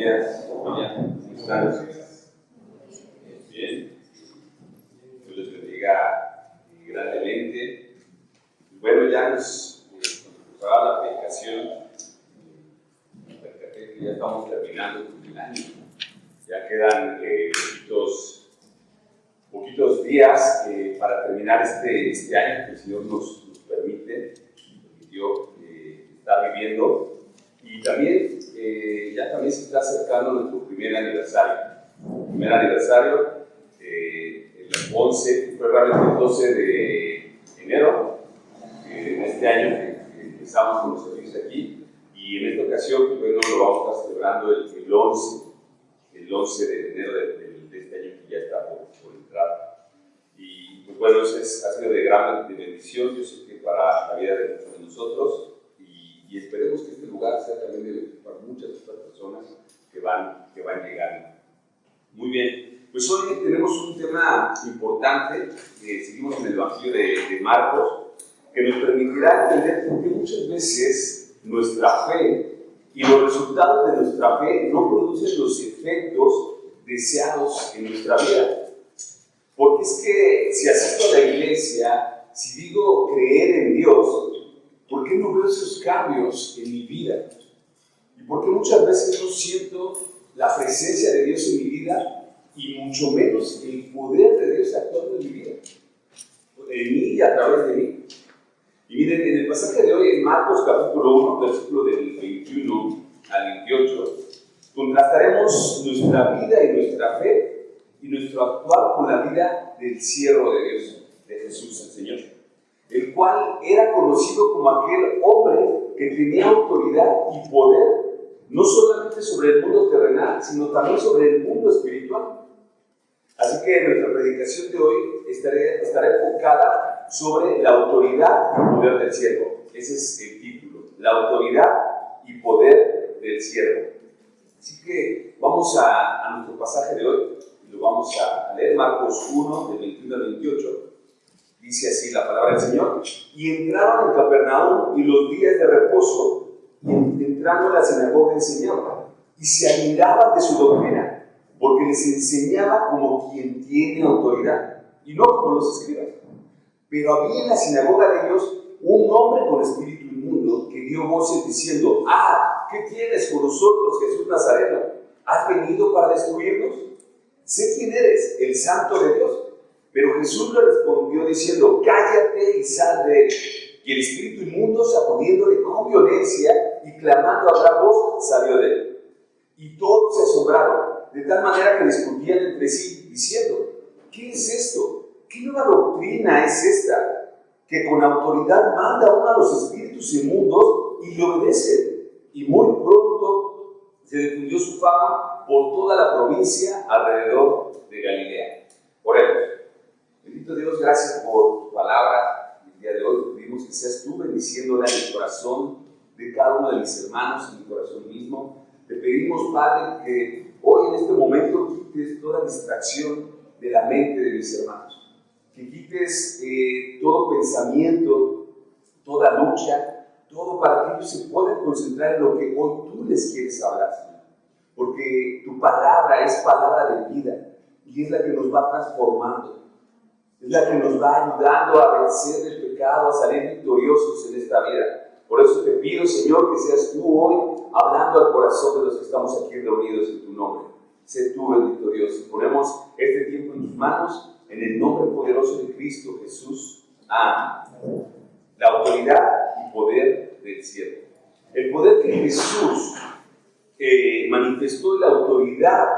días, familia. ¿Cómo están? Bien. Dios les bendiga grandemente. Bueno, ya nos empezaba la predicación. Me percaté que ya estamos terminando con el año. Ya quedan poquitos días para terminar este año que el Señor nos permitió estar viviendo. Y también ya también se está acercando nuestro primer aniversario. El primer aniversario, el 11, fue realmente el 12 de enero en este año que empezamos con los servicios aquí. Y en esta ocasión, pues, bueno, lo vamos a estar celebrando el 11 de enero de este año que ya está por entrar. Y pues bueno, eso ha sido de gran bendición, yo sé que para la vida de muchos de nosotros. Y esperemos que este lugar sea también para muchas otras personas que van llegando. Muy bien, pues hoy tenemos un tema importante, seguimos en el Evangelio de Marcos, que nos permitirá entender por qué muchas veces nuestra fe y los resultados de nuestra fe no producen los efectos deseados en nuestra vida. Porque es que si asisto a la iglesia, si digo creer en Dios, ¿por qué no veo esos cambios en mi vida? ¿Y por qué muchas veces no siento la presencia de Dios en mi vida y mucho menos el poder de Dios actuando en mi vida? En mí y a través de mí. Y miren, en el pasaje de hoy, en Marcos capítulo 1, versículo del 21 al 28, contrastaremos nuestra vida y nuestra fe y nuestro actuar con la vida del siervo de Dios, de Jesús el Señor, el cual era conocido como aquel hombre que tenía autoridad y poder, no solamente sobre el mundo terrenal, sino también sobre el mundo espiritual. Así que nuestra predicación de hoy estará enfocada sobre la autoridad y poder del siervo. Ese es el título, la autoridad y poder del siervo. Así que vamos a nuestro pasaje de hoy, y lo vamos a leer, Marcos 1, del 21 al 28. Dice así la palabra del Señor: y entraron en Capernaum y los días de reposo, y entrando en la sinagoga enseñaba, y se admiraban de su doctrina, porque les enseñaba como quien tiene autoridad, y no como los escribas. Pero había en la sinagoga de ellos un hombre con espíritu inmundo que dio voces diciendo: ¿qué tienes con nosotros, Jesús Nazareno? ¿Has venido para destruirnos? Sé quién eres, el Santo de Dios. Pero Jesús le respondió diciendo: cállate y sal de él. Y el espíritu inmundo, sacudiéndole con violencia y clamando a gran voz, salió de él. Y todos se asombraron, de tal manera que discutían entre sí, diciendo: ¿qué es esto? ¿Qué nueva doctrina es esta? Que con autoridad manda uno a los espíritus inmundos y le obedecen. Y muy pronto se difundió su fama por toda la provincia alrededor de Galilea. Oremos. Bendito Dios, gracias por tu palabra. El día de hoy pedimos que seas tú bendiciéndola en el corazón de cada uno de mis hermanos, en mi corazón mismo. Te pedimos, Padre, que hoy en este momento quites toda distracción de la mente de mis hermanos. Que quites todo pensamiento, toda lucha, todo para que ellos se puedan concentrar en lo que hoy tú les quieres hablar, Señor. Porque tu palabra es palabra de vida y es la que nos va transformando. Es la que nos va ayudando a vencer el pecado, a salir victoriosos en esta vida. Por eso te pido, Señor, que seas tú hoy hablando al corazón de los que estamos aquí reunidos en tu nombre. Sé tú, bendito Dios. Y ponemos este tiempo en tus manos, en el nombre poderoso de Cristo Jesús. Amén. La autoridad y poder del siervo. El poder que Jesús manifestó, la autoridad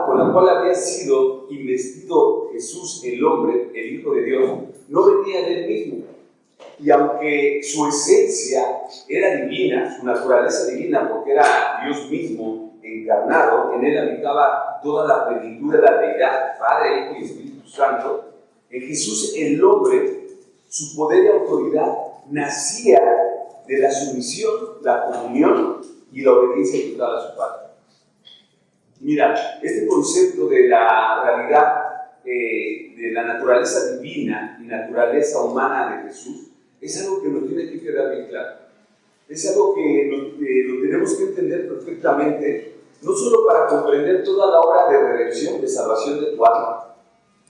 con la cual había sido investido Jesús, el hombre, el Hijo de Dios, no venía de él mismo. Y aunque su esencia era divina, su naturaleza divina, porque era Dios mismo encarnado, en él habitaba toda la plenitud de la deidad, Padre, Hijo y Espíritu Santo. En Jesús, el hombre, su poder y autoridad nacía de la sumisión, la comunión y la obediencia total a su Padre. Mira, este concepto de la realidad, de la naturaleza divina y naturaleza humana de Jesús, es algo que nos tiene que quedar bien claro. Es algo que lo tenemos que entender perfectamente, no solo para comprender toda la obra de redención, de salvación de tu alma,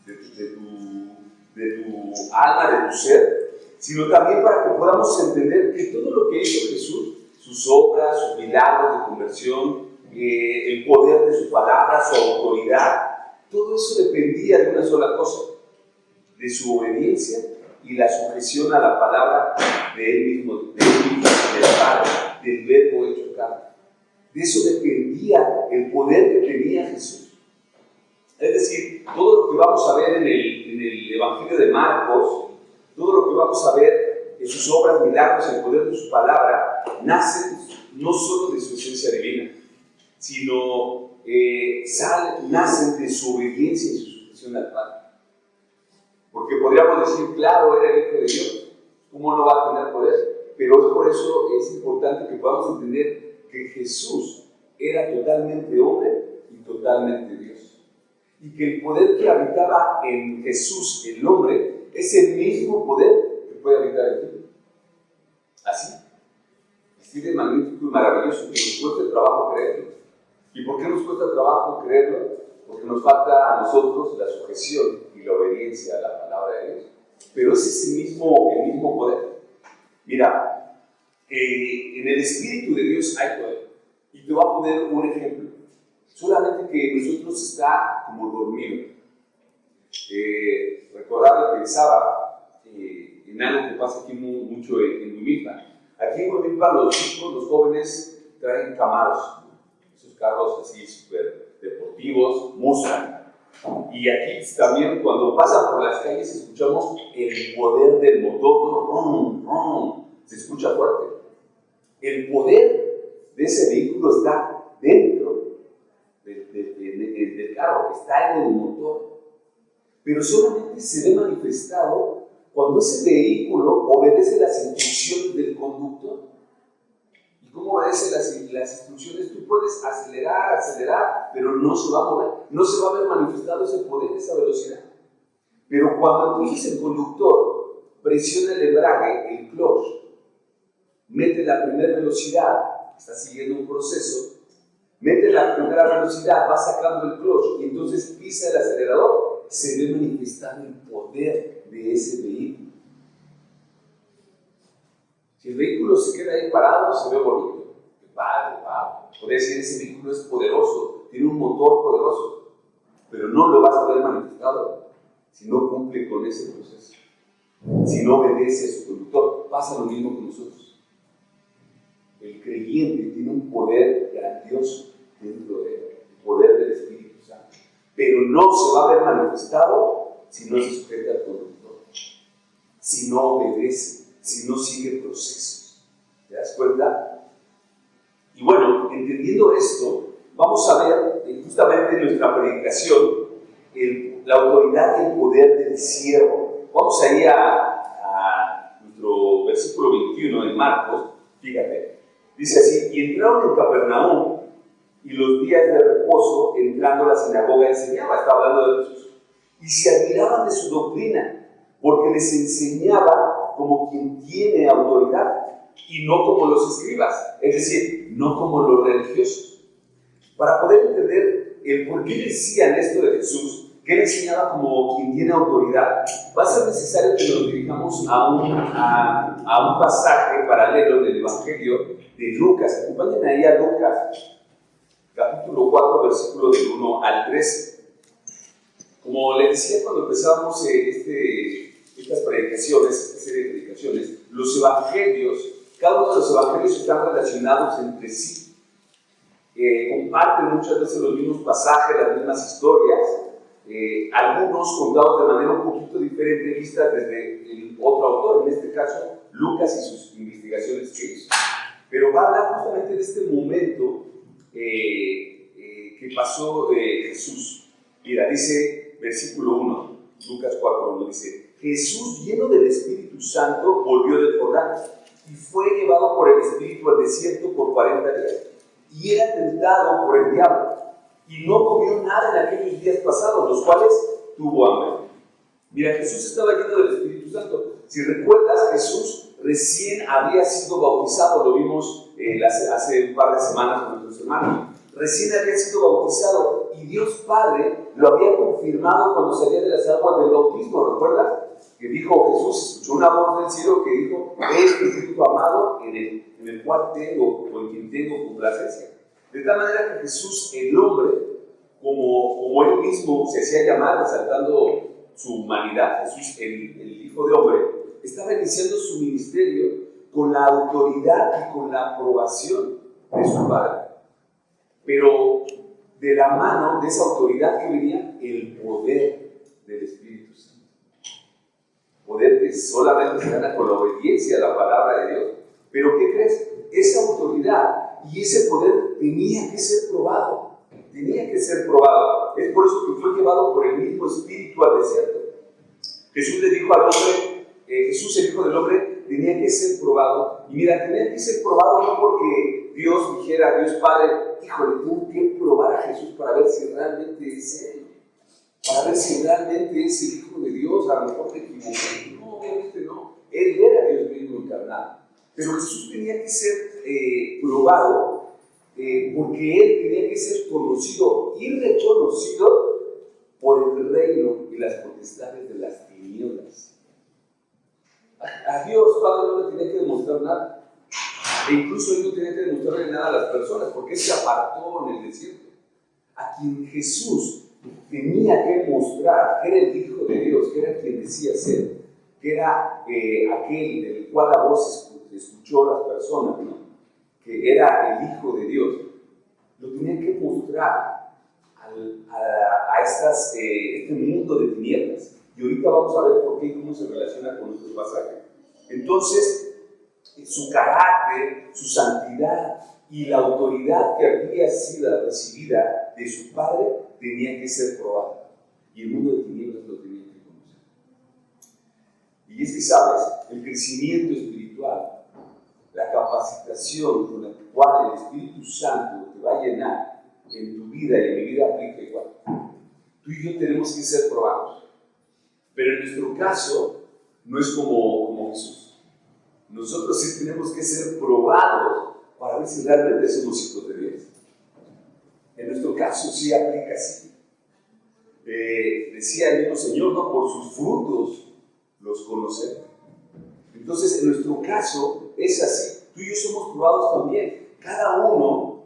de tu alma, de tu ser, sino también para que podamos entender que todo lo que hizo Jesús, sus obras, sus milagros de conversión, el poder de su palabra, su autoridad, todo eso dependía de una sola cosa, de su obediencia y la sujeción a la palabra de él mismo, del Padre, del Verbo hecho carne. De eso dependía el poder que tenía Jesús. Es decir, todo lo que vamos a ver en el Evangelio de Marcos, todo lo que vamos a ver en sus obras, milagros, el poder de su palabra, nace no solo de su esencia divina, sino nacen de su obediencia y su sujeción al Padre. Porque podríamos decir, claro, era el Hijo de Dios, ¿cómo no va a tener poder? Pero por eso es importante que podamos entender que Jesús era totalmente hombre y totalmente Dios. Y que el poder que habitaba en Jesús, el hombre, es el mismo poder que puede habitar en ti. Así de magnífico y maravilloso que nos cuesta trabajo creerlo. ¿Y por qué nos cuesta trabajo creerlo? Porque nos falta a nosotros la sujeción y la obediencia a la palabra de Dios. Pero ese es el mismo poder. Mira, en el Espíritu de Dios hay poder. Y te voy a poner un ejemplo. Solamente que nosotros está como dormido. Recordaba y pensaba en algo que pasa aquí mucho en Huimilpan. Aquí en Huimilpan los chicos, los jóvenes, traen Camaros. Esos carros así súper deportivos, Mustang. Y aquí también cuando pasan por las calles escuchamos el poder del motor, rum, rum, se escucha fuerte. El poder de ese vehículo está dentro del carro, está en el motor. Pero solamente se ve manifestado cuando ese vehículo obedece las instrucciones del conductor. ¿Y cómo obedece las instrucciones? Tú puedes acelerar, pero no se va a mover, no se va a ver manifestado ese poder, esa velocidad. Pero cuando entonces el conductor presiona el embrague, el clutch, mete la primera velocidad, está siguiendo un proceso, mete la primera velocidad, va sacando el clutch y entonces pisa el acelerador, se ve manifestado el poder de ese vehículo. Si el vehículo se queda ahí parado, se ve bonito. Qué padre, wow. Podría decir, ese vehículo es poderoso, tiene un motor poderoso, pero no lo vas a ver manifestado si no cumple con ese proceso. Si no obedece a su conductor, pasa lo mismo con nosotros. El creyente tiene un poder grandioso dentro de él, el poder del Espíritu Santo, pero no se va a ver manifestado si no se sujeta al conductor, si no obedece, si no sigue procesos. ¿Te das cuenta? Y bueno, entendiendo esto, vamos a ver justamente en nuestra predicación la autoridad y el poder del siervo. Vamos a ir a nuestro versículo 21 en Marcos. Fíjate, dice así: y entraron en Capernaum, y los días de reposo, entrando a la sinagoga, enseñaba. Está hablando de Jesús. Y se admiraban de su doctrina, porque les enseñaba como quien tiene autoridad, y no como los escribas, es decir, no como los religiosos. Para poder entender el por qué decían esto de Jesús, que él enseñaba como quien tiene autoridad, va a ser necesario que nos dirijamos a un pasaje paralelo del Evangelio de Lucas. Acompáñenme ahí a Lucas, capítulo 4, versículo del 1 al 13. Como les decía cuando empezábamos estas predicaciones, esta serie de predicaciones, los evangelios, cada uno de los evangelios están relacionados entre sí. Comparten muchas veces los mismos pasajes, las mismas historias, algunos contados de manera un poquito diferente, vistas desde el otro autor, en este caso Lucas y sus investigaciones que hizo. Pero va a hablar justamente de este momento que pasó Jesús. Mira, dice versículo 1, Lucas 4:1, dice: Jesús, lleno del Espíritu Santo, volvió del Jordán y fue llevado por el Espíritu al desierto por 40 días. Y era tentado por el diablo, y no comió nada en aquellos días pasados, los cuales tuvo hambre. Mira, Jesús estaba lleno del Espíritu Santo. Si recuerdas, Jesús recién había sido bautizado, lo vimos hace un par de semanas con nuestros hermanos. Recién había sido bautizado y Dios Padre lo había confirmado cuando salía de las aguas del bautismo. ¿Recuerdas? Que dijo Jesús, escuchó una voz del cielo que dijo: "Este es mi hijo amado en el cual tengo, o en quien tengo complacencia". De tal manera que Jesús, el hombre, como él mismo se hacía llamar, resaltando su humanidad, Jesús, el Hijo de Hombre, estaba iniciando su ministerio con la autoridad y con la aprobación de su Padre. Pero de la mano de esa autoridad que venía el poder del Espíritu Santo. Poder que solamente se gana con la obediencia a la palabra de Dios. Pero ¿qué crees? Esa autoridad y ese poder tenía que ser probado. Tenía que ser probado. Es por eso que fue llevado por el mismo Espíritu al desierto. Jesús le dijo al hombre, Jesús, el Hijo del Hombre, tenía que ser probado. Y mira, tenía que ser probado no porque Dios dijera, Dios Padre, híjole, tengo que probar a Jesús para ver si realmente es Él. Para ver si realmente es el Hijo de Dios. A lo mejor te equivocas. No, obviamente no. Él era Dios mismo encarnado. Pero Jesús tenía que ser probado porque Él tenía que ser conocido y reconocido por el reino y las potestades de las tinieblas. A Dios Padre no le tenía que demostrar nada. E incluso Él no tenía que demostrarle nada a las personas porque Él se apartó en el desierto. A quien Jesús tenía que mostrar que era el Hijo de Dios, que era quien decía ser, que era aquel del cual la voz escuchó a las personas, ¿no? Que era el Hijo de Dios, lo tenía que mostrar a este mundo de tinieblas. Y ahorita vamos a ver por qué y cómo se relaciona con nuestro pasaje. Entonces, su carácter, su santidad y la autoridad que había sido recibida de su Padre tenía que ser probada. Y el mundo de tinieblas lo tenía que conocer. Y es que, ¿sabes? El crecimiento espiritual, la capacitación con la cual el Espíritu Santo te va a llenar en tu vida y en mi vida aplica igual. Tú y yo tenemos que ser probados. Pero en nuestro caso, no es como Jesús. Nosotros sí tenemos que ser probados para ver si realmente somos hijos de Dios. En nuestro caso sí aplica así. Decía el mismo Señor, ¿no? Por sus frutos los conocemos. Entonces, en nuestro caso es así. Tú y yo somos probados también. Cada uno,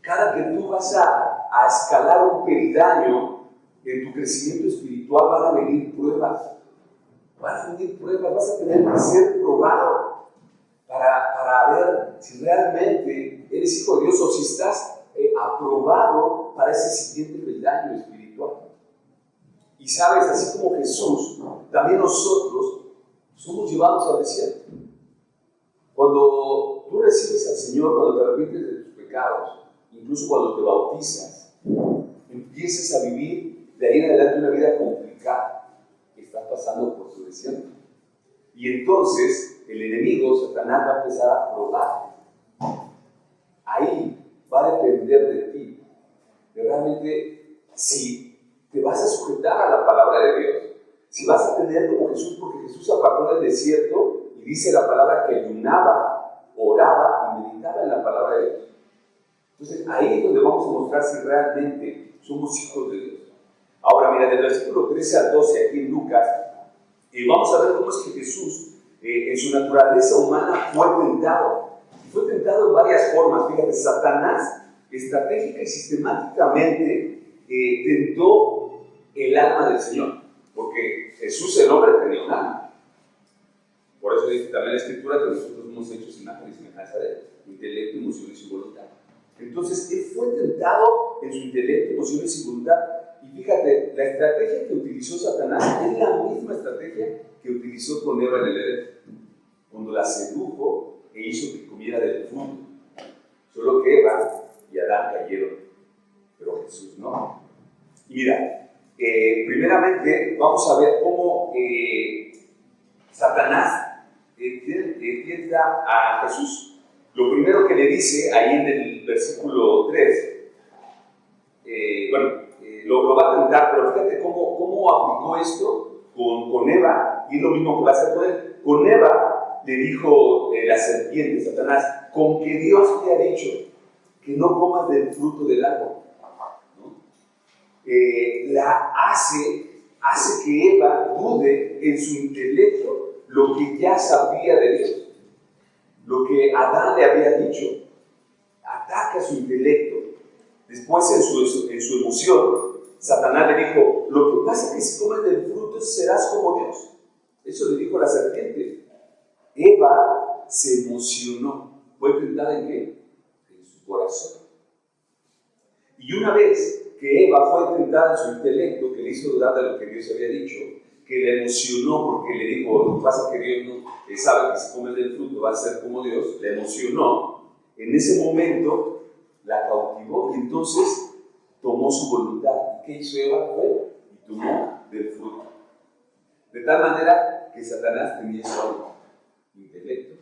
cada que tú vas a escalar un peldaño en tu crecimiento espiritual, van a venir pruebas. Van a venir pruebas, vas a tener que ser probado para ver si realmente eres hijo de Dios o si estás aprobado para ese siguiente peldaño espiritual. Y sabes, así como Jesús, también nosotros somos llevados al desierto. Cuando tú recibes al Señor, cuando te arrepientes de tus pecados, incluso cuando te bautizas, empiezas a vivir de ahí en adelante una vida complicada que estás pasando por tu desierto. Y entonces el enemigo, Satanás, va a empezar a probar. Ahí va a depender de ti, de realmente si te vas a sujetar a la palabra de Dios, si vas a tener como Jesús, porque Jesús se apartó del desierto y dice la palabra que ayunaba, oraba y meditaba en la palabra de Dios. Entonces ahí es donde vamos a mostrar si realmente somos hijos de Dios. Ahora mira, del versículo 13 al 12 aquí en Lucas, vamos a ver cómo es que Jesús en su naturaleza humana fue tentado. Y fue tentado en varias formas. Fíjate, Satanás estratégica y sistemáticamente tentó el alma del Señor, porque Jesús el hombre tenía un alma. Por eso dice también la Escritura que nosotros somos hechos imagen y semejanza de él, intelecto, emociones y voluntad. Entonces él fue tentado en su intelecto, emociones y voluntad. Y fíjate, la estrategia que utilizó Satanás es la misma estrategia que utilizó con Eva en el Edén, cuando la sedujo e hizo que comiera del fruto. Solo que Eva y Adán cayeron, pero Jesús no. Y mira, primeramente vamos a ver cómo Satanás tienta a Jesús. Lo primero que le dice ahí en el versículo 3, lo va a tentar, pero fíjate cómo aplicó esto con Eva, y es lo mismo que va a hacer con él. Con Eva le dijo la serpiente, Satanás, con que Dios te ha dicho que no comas del fruto del árbol, ¿no? Hace que Eva dude en su intelecto lo que ya sabía de Dios, lo que Adán le había dicho. Ataca su intelecto. Después, en su emoción, Satanás le dijo: lo que pasa es que si comes del fruto serás como Dios. Eso le dijo la serpiente. Eva se emocionó. ¿Fue tentada en qué? En su corazón. Y una vez que Eva fue tentada en su intelecto, que le hizo dudar de lo que Dios había dicho, que le emocionó porque le dijo: lo que pasa es que Dios no sabe que si comes del fruto vas a ser como Dios, le emocionó. En ese momento la cautivó y entonces tomó su voluntad. ¿Y qué hizo Eva? Fue y tomó del fruto. De tal manera que Satanás tenía solo intelecto,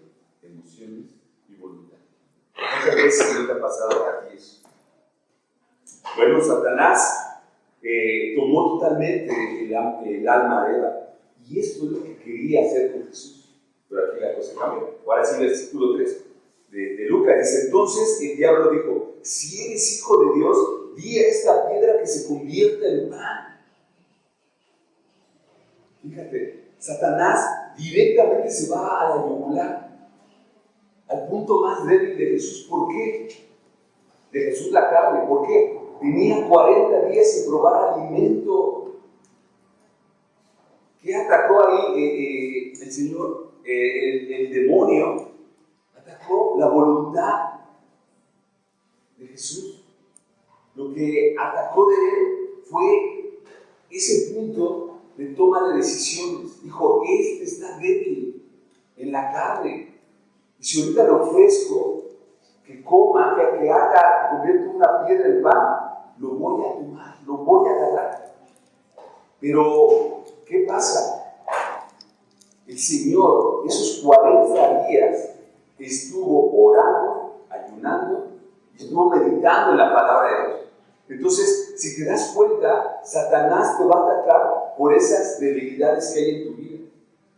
emociones y voluntad. ¿Cuántas veces no te ha pasado a ti eso? Bueno, Satanás tomó totalmente el alma de Eva. Y esto es lo que quería hacer con Jesús. Pero aquí la cosa cambió. Ahora sí, versículo 3 de Lucas dice: entonces el diablo dijo: si eres hijo de Dios, di a esta piedra que se convierta en pan. Fíjate, Satanás directamente se va a la yugular, al punto más débil de Jesús. ¿Por qué? De Jesús la carne. ¿Por qué? Tenía 40 días sin probar alimento. ¿Qué atacó ahí el Señor? El demonio atacó la voluntad de Jesús. Lo que atacó de él fue ese punto de toma de decisiones. Dijo: este está débil en la carne. Y si ahorita le ofrezco que coma, que haga, que convierta una piedra en pan, lo voy a tomar, lo voy a agarrar. Pero, ¿qué pasa? El Señor, esos 40 días, estuvo orando, ayunando, y estuvo meditando en la palabra de Dios. Entonces, si te das cuenta, Satanás te va a atacar por esas debilidades que hay en tu vida,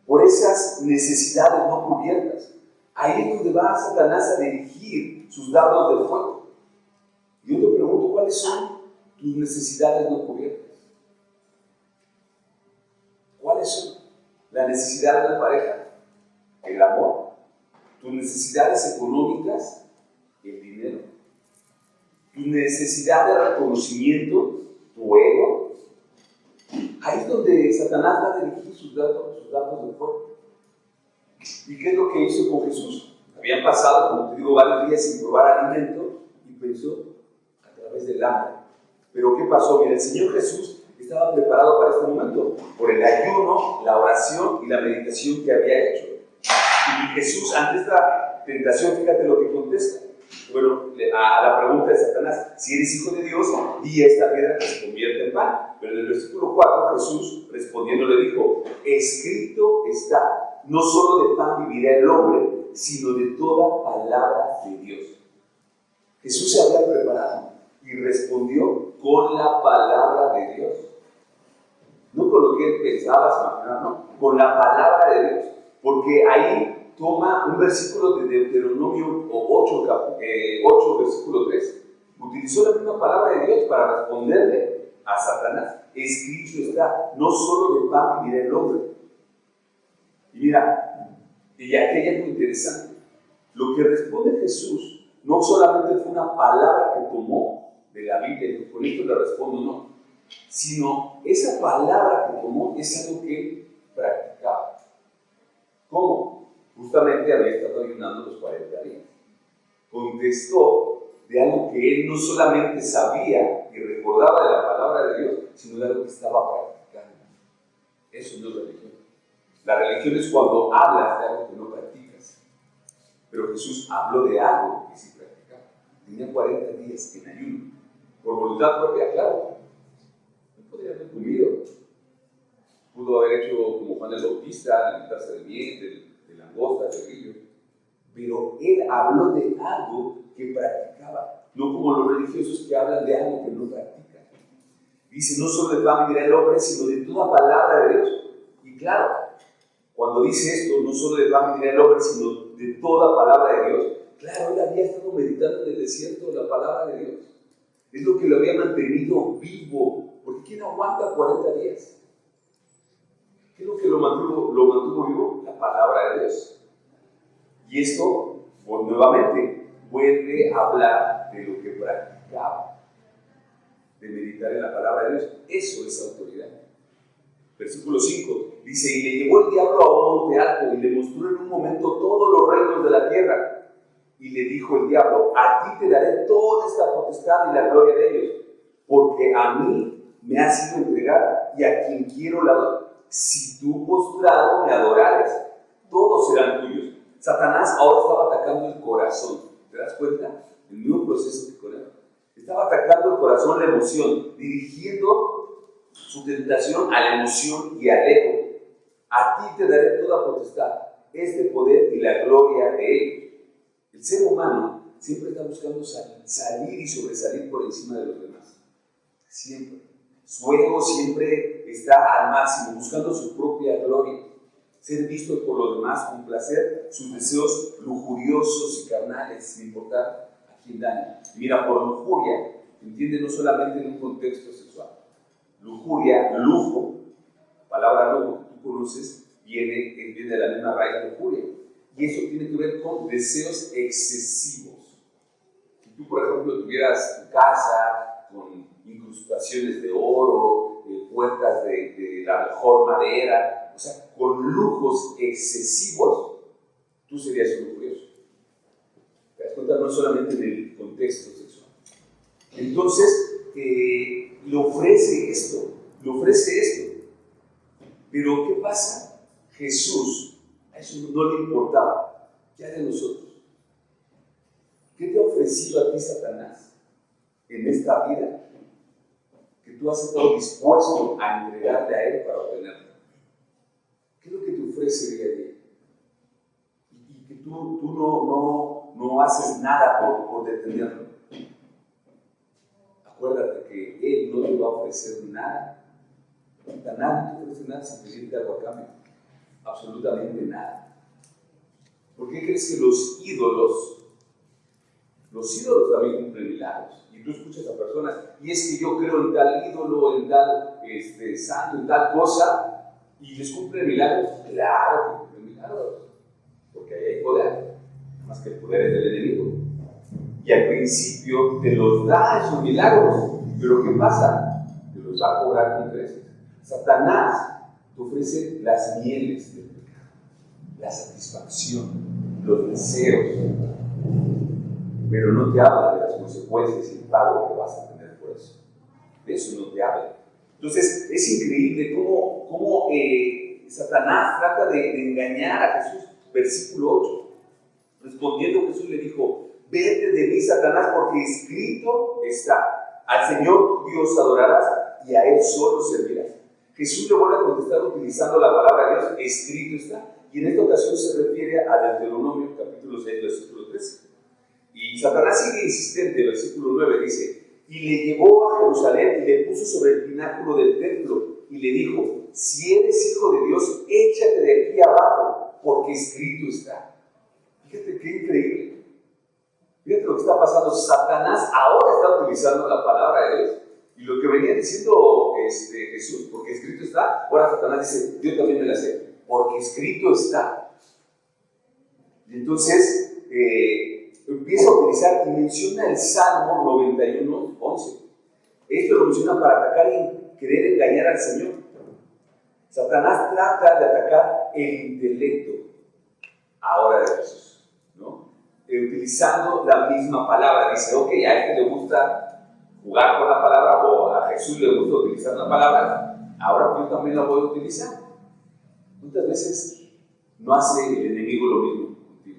por esas necesidades no cubiertas. Ahí es donde va Satanás a dirigir sus dardos de fuego. Yo te pregunto: ¿cuáles son tus necesidades no cubiertas? ¿Cuáles son? La necesidad de la pareja, el amor, tus necesidades económicas, el dinero, tu necesidad de reconocimiento, tu ego. Ahí es donde Satanás va a dirigir sus dardos de fuego. ¿Y qué es lo que hizo con Jesús? Habían pasado, como te digo, varios días sin probar alimento y pensó a través del hambre. Pero ¿qué pasó? Mira, el Señor Jesús estaba preparado para este momento por el ayuno, la oración y la meditación que había hecho. Y Jesús, ante esta tentación, fíjate lo que contesta. Bueno, a la pregunta de Satanás: si eres hijo de Dios, di a esta piedra que se convierta en pan. Pero en el versículo 4, Jesús respondiendo le dijo: escrito está, no solo de pan vivirá el hombre, sino de toda palabra de Dios. Jesús se había preparado y respondió con la palabra de Dios. No con lo que él pensaba, se imaginaba, no, con la palabra de Dios. Porque ahí toma un versículo de Deuteronomio 8, versículo 3. Utilizó la misma palabra de Dios para responderle a Satanás. Escrito está, no solo de pan vivirá el hombre. Y mira, y aquí hay algo interesante. Lo que responde Jesús no solamente fue una palabra que tomó de la Biblia, y con esto le respondo no, sino esa palabra que tomó es algo que él practicaba. ¿Cómo? Justamente había estado ayunando los 40 días. Contestó de algo que él no solamente sabía y recordaba de la palabra de Dios, sino de algo que estaba practicando. Eso no es religión. La religión es cuando hablas de algo que no practicas. Pero Jesús habló de algo que sí practicaba. Tenía 40 días en ayuno. Por voluntad propia, claro. No podría haber comido. Pudo haber hecho como Juan el Bautista, alimentarse de miel, de langosta, de grillo. Pero él habló de algo que practicaba. No como los religiosos que hablan de algo que no practican. Dice: no solo de pan vivirá el hombre, sino de toda palabra de Dios. Y claro, cuando dice esto, no solo de pan vivirá el hombre, sino de toda palabra de Dios. Claro, él había estado meditando en el desierto la palabra de Dios. Es lo que lo había mantenido vivo. Porque ¿quién aguanta 40 días? ¿Qué es lo que lo mantuvo vivo? La palabra de Dios. Y esto, pues, nuevamente, vuelve a hablar de lo que practicaba, de meditar en la palabra de Dios. Eso es autoridad. Versículo 5 dice: y le llevó el diablo a un monte alto y le mostró en un momento todos los reinos de la tierra. Y le dijo el diablo: a ti te daré toda esta potestad y la gloria de ellos, porque a mí me ha sido entregada y a quien quiero la doy. Si tú postrado me adorares, todos serán tuyos. Satanás ahora estaba atacando el corazón. ¿Te das cuenta? El mismo proceso que con él. Estaba atacando el corazón, la emoción, dirigiendo su tentación a la emoción y al ego. A ti te daré toda potestad, este poder y la gloria de ellos. El ser humano siempre está buscando salir y sobresalir por encima de los demás. Siempre. Su ego siempre está al máximo, buscando su propia gloria. Ser visto por los demás, complacer sus deseos lujuriosos y carnales, sin importar a quién daña. Mira, por lujuria, entiende no solamente en un contexto sexual. Lujuria, lujo, la palabra lujo que tú conoces, viene de la misma raíz de lujuria. Y eso tiene que ver con deseos excesivos. Si tú, por ejemplo, tuvieras tu casa con incrustaciones de oro, puertas de la mejor madera, o sea, con lujos excesivos, tú serías un lujurioso. ¿Te das cuenta? No solamente en el contexto sexual. Entonces, le ofrece esto. Pero, ¿qué pasa? Jesús, a eso no le importaba. ¿Qué hará de nosotros? ¿Qué te ha ofrecido a ti Satanás en esta vida que tú has estado dispuesto a entregarle a él para obtenerlo? ¿Qué es lo que te ofrece día a día? Y que tú no haces nada por detenerlo. Acuérdate que él no te va a ofrecer nada. Nadie te ofrece nada sin pedirte algo a cambio. Absolutamente nada. ¿Por qué crees que los ídolos también cumplen milagros? Y tú escuchas a personas, y es que yo creo en tal ídolo, en tal santo, en tal cosa, y les cumplen milagros. Claro que cumplen milagros, porque ahí hay poder, más que el poder es del enemigo. Y al principio te los da esos milagros, pero ¿qué pasa? Te los va a cobrar con creces. Satanás te ofrece las mieles del pecado, la satisfacción, los deseos, pero no te habla de las consecuencias y el pago que vas a tener por eso. De eso no te habla. Entonces, es increíble cómo Satanás trata de engañar a Jesús. Versículo 8. Respondiendo, Jesús le dijo: vete de mí, Satanás, porque escrito está: al Señor tu Dios adorarás y a Él solo servirás. Jesús le vuelve a contestar utilizando la palabra de Dios: escrito está. Y en esta ocasión se refiere a Deuteronomio capítulo 6, versículo 13. Y Satanás sigue insistente, versículo 9 dice: y le llevó a Jerusalén y le puso sobre el pináculo del templo y le dijo: si eres hijo de Dios, échate de aquí abajo, porque escrito está. Fíjate qué increíble. Fíjate lo que está pasando. Satanás ahora está utilizando la palabra de Dios. Y lo que venía diciendo Jesús, porque escrito está, ahora Satanás dice: yo también me la sé, porque escrito está. Y entonces empieza a utilizar y menciona el Salmo 91, 11. Esto lo menciona para atacar y querer engañar al Señor. Satanás trata de atacar el intelecto ahora de Jesús, ¿no? Utilizando la misma palabra. Dice: ok, a este le gusta jugar con la palabra, o a Jesús le gusta utilizar la palabra, ahora yo también la voy a utilizar. Muchas veces no hace el enemigo lo mismo contigo,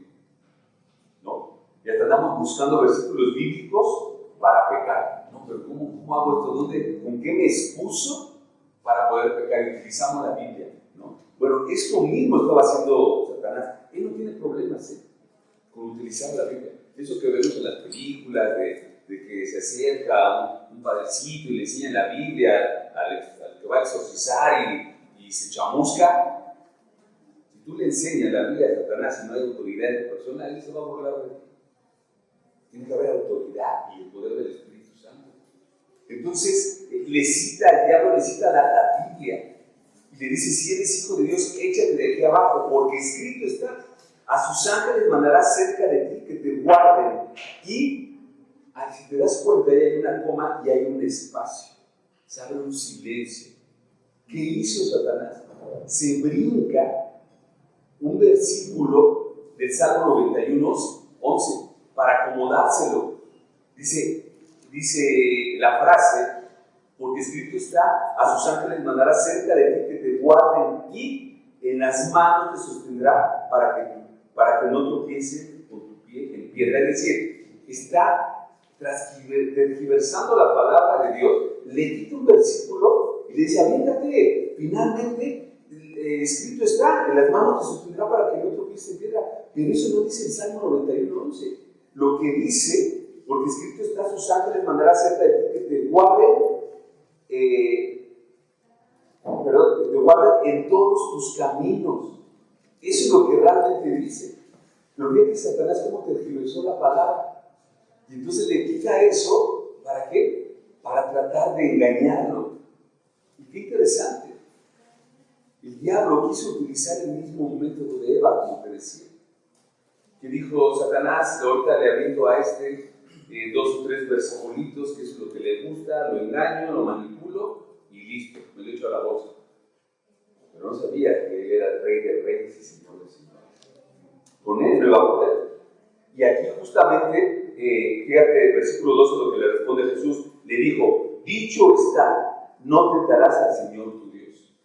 ¿no? Ya andamos buscando versículos bíblicos para pecar. No, pero ¿cómo hago esto? ¿Con qué me excuso para poder pecar? Y utilizamos la Biblia, ¿no? Bueno, esto mismo estaba haciendo Satanás. Él no tiene problemas con utilizar la Biblia. Eso que vemos en las películas de que se acerca un padrecito y le enseña la Biblia al que va a exorcizar y se chamusca. tú le enseñas la vida a Satanás y no hay autoridad en tu persona, él se va a burlar de ti. Tiene que haber autoridad y el poder del Espíritu Santo. Entonces, el diablo le cita la Biblia y le dice: si eres hijo de Dios, échate de aquí abajo, porque escrito está: a sus ángeles mandará cerca de ti que te guarden. Y si te das cuenta, ahí hay una coma y hay un espacio, se abre un silencio. ¿Qué hizo Satanás? Se brinca un versículo del Salmo 91, 11, para acomodárselo. Dice la frase: porque escrito está, a sus ángeles mandará cerca de ti que te guarden, y en las manos te sostendrá para que no tropieces con tu pie en piedra. Es decir, está tergiversando la palabra de Dios, le quita un versículo y le dice: aviéntate, finalmente escrito está, en las manos te sostendrá para que no tropieces en piedra. Pero eso no dice el Salmo 91, 11. Lo que dice: porque escrito está, a sus ángeles mandará cerca de ti que te guarden, en todos tus caminos. Eso es lo que realmente dice. Pero fíjate, Satanás cómo tergiversó la palabra. Y entonces le quita eso, ¿para qué? Para tratar de engañarlo. Y qué interesante. El diablo quiso utilizar el mismo método de Eva, como te decía. Que dijo Satanás: ahorita le aviento a 2 o 3 versículos, que es lo que le gusta, lo engaño, lo manipulo y listo, me lo echo a la bolsa. Pero no sabía que él era el Rey de Reyes y Señor de Señores. Con él no iba a poder. Y aquí justamente, fíjate, el versículo 12, lo que le responde Jesús, le dijo: dicho está, no tentarás al Señor tu Dios.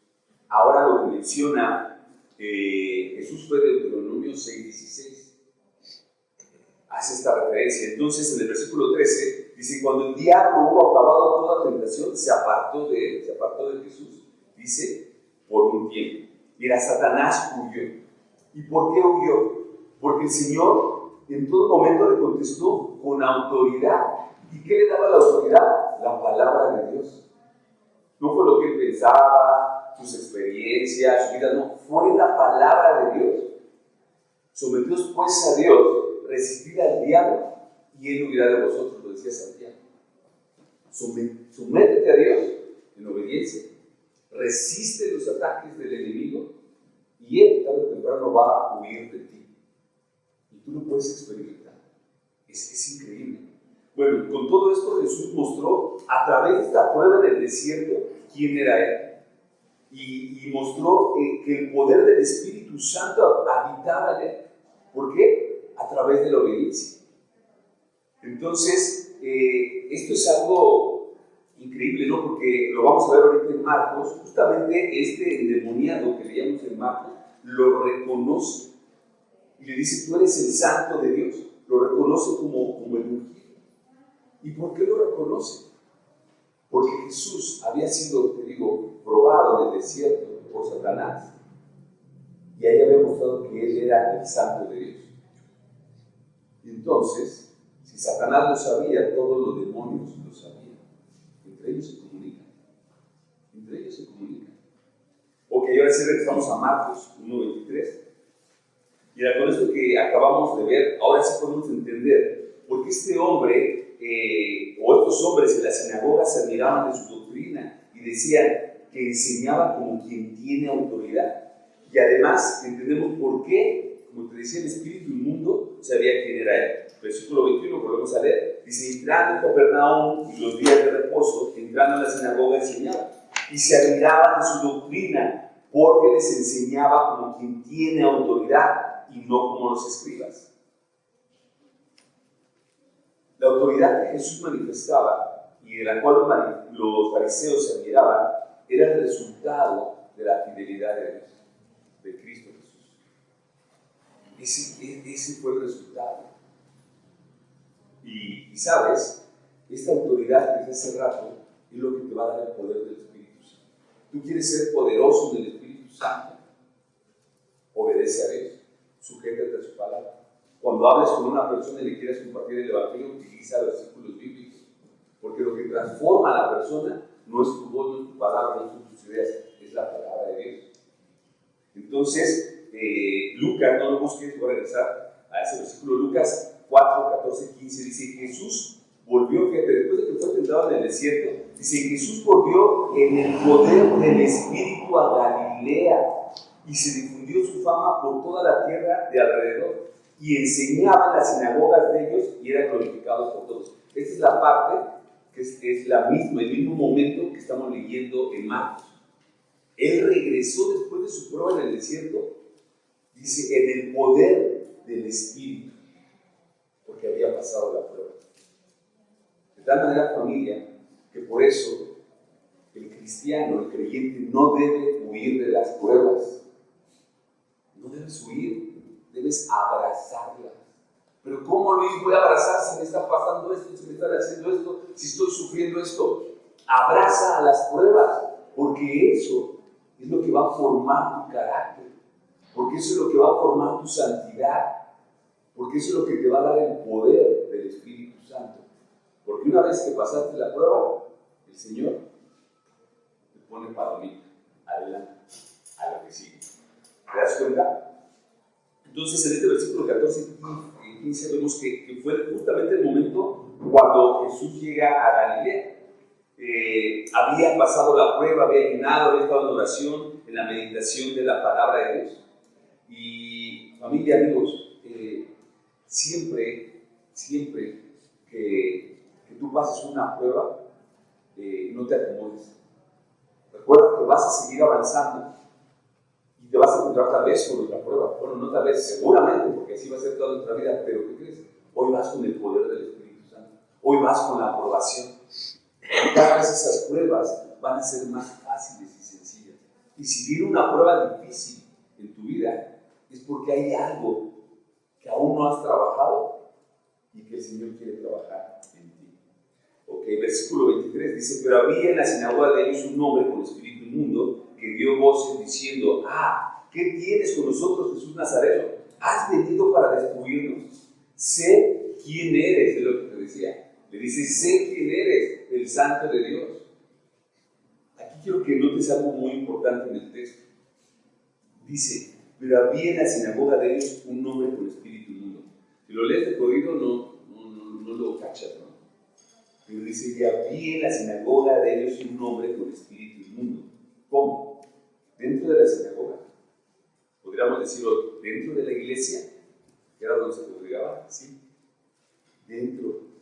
Ahora lo que menciona Jesús fue de Deuteronomio 6:16. Hace esta referencia. Entonces, en el versículo 13, dice: cuando el diablo hubo acabado toda tentación, se apartó de él, se apartó de Jesús, dice, por un tiempo. Mira, Satanás huyó. ¿Y por qué huyó? Porque el Señor en todo momento le contestó con autoridad. ¿Y qué le daba la autoridad? La palabra de Dios. No fue lo que él pensaba, sus experiencias, su vida, no, fue la palabra de Dios. Someteos pues a Dios, resistid al diablo y él huirá de vosotros, lo decía Santiago. Sométete a Dios en obediencia, resiste los ataques del enemigo y él tarde o temprano va a huir de ti. Y tú lo puedes experimentar. Es increíble. Bueno, con todo esto Jesús mostró a través de esta prueba en el desierto quién era él. Y mostró que el poder del Espíritu Santo habitaba en él. ¿Por qué? A través de la obediencia. Entonces, esto es algo increíble, ¿no? Porque lo vamos a ver ahorita en Marcos. Justamente este endemoniado que leíamos en Marcos lo reconoce y le dice: tú eres el santo de Dios. Lo reconoce como el ungido. ¿Y por qué lo reconoce? Porque Jesús había sido, te digo, probado en el desierto por Satanás. Y ahí había mostrado que él era el santo de Dios. Y entonces, si Satanás lo sabía, todos los demonios lo sabían. Entre ellos se comunican. Entre ellos se comunican. Ok, ahora sí regresamos a Marcos 1:23. Y con esto que acabamos de ver, ahora sí podemos entender por qué este hombre, o estos hombres en la sinagoga, se admiraban de su doctrina y decían que enseñaba como quien tiene autoridad. Y además entendemos por qué, como te decía, el espíritu inmundo sabía quién era él. Versículo 21, volvemos a leer. Dice: entrando en Capernaum y los días de reposo, entrando en la sinagoga enseñaba. Y se admiraban de su doctrina, porque les enseñaba como quien tiene autoridad y no como los escribas. La autoridad que Jesús manifestaba y de la cual los fariseos se admiraban era el resultado de la fidelidad de Dios, de Cristo Jesús. Ese fue el resultado. Y sabes, esta autoridad que dije hace rato es lo que te va a dar el poder del Espíritu Santo. Tú quieres ser poderoso en el Espíritu Santo, obedece a Dios, sujétate a su palabra. Cuando hables con una persona y le quieras compartir el Evangelio, utiliza versículos bíblicos, porque lo que transforma a la persona no es tu voz, no es tu palabra, no son tus ideas, es la palabra de Dios. Entonces, Lucas, no lo busques, voy a regresar a ese versículo, Lucas 4, 14, 15, dice: Jesús volvió, fíjate, después de que fue tentado en el desierto, dice: Jesús volvió en el poder del Espíritu a Galilea, y se difundió su fama por toda la tierra de alrededor, y enseñaba en las sinagogas de ellos, y era glorificado por todos. Esta es la parte que es la misma, el mismo momento que estamos leyendo en Marcos. Él regresó después de su prueba en el desierto, dice, en el poder del Espíritu, porque había pasado la prueba. De tal manera, familia, que por eso el cristiano, el creyente, no debe huir de las pruebas. No debes huir, debes abrazarlas. Pero ¿cómo, Luis, voy a abrazar si me está pasando esto, si me están haciendo esto, si estoy sufriendo esto? Abraza a las pruebas, porque eso es lo que va a formar tu carácter, porque eso es lo que va a formar tu santidad, porque eso es lo que te va a dar el poder del Espíritu Santo. Porque una vez que pasaste la prueba, el Señor te pone palomita, adelante, a lo que sigue. ¿Te das cuenta? Entonces, en este versículo 14 y 15 vemos que fue justamente el momento cuando Jesús llega a Galilea. Había pasado la prueba, había ayunado, había estado en oración, en la meditación de la palabra de Dios. Y familia, amigos, siempre que tú pases una prueba, no te acomodes. Recuerda que vas a seguir avanzando y te vas a encontrar tal vez con otra prueba. Bueno, no tal vez, seguramente, porque así va a ser toda nuestra vida, pero ¿qué crees? Hoy vas con el poder del Espíritu Santo. Hoy vas con la aprobación. Y cada vez esas pruebas van a ser más fáciles y sencillas. Y si viene una prueba difícil en tu vida, es porque hay algo que aún no has trabajado y que el Señor quiere trabajar en ti. Ok, versículo 23 dice: pero había en la sinagoga de ellos un hombre con espíritu inmundo que dio voces diciendo: ¿qué tienes con nosotros, Jesús Nazareno? ¿Has venido para destruirnos? Sé quién eres, es lo que te decía. Le dice: sé quién eres, el Santo de Dios. Aquí quiero que notes algo muy importante en el texto. Dice: pero había en la sinagoga de ellos un hombre con espíritu inmundo. Si lo lees de corrido no lo cachas, ¿no? Pero dice que había en la sinagoga de ellos un hombre con espíritu inmundo. ¿Cómo? Dentro de la sinagoga. Podríamos decirlo, dentro de la iglesia, que era donde se congregaba, sí. Dentro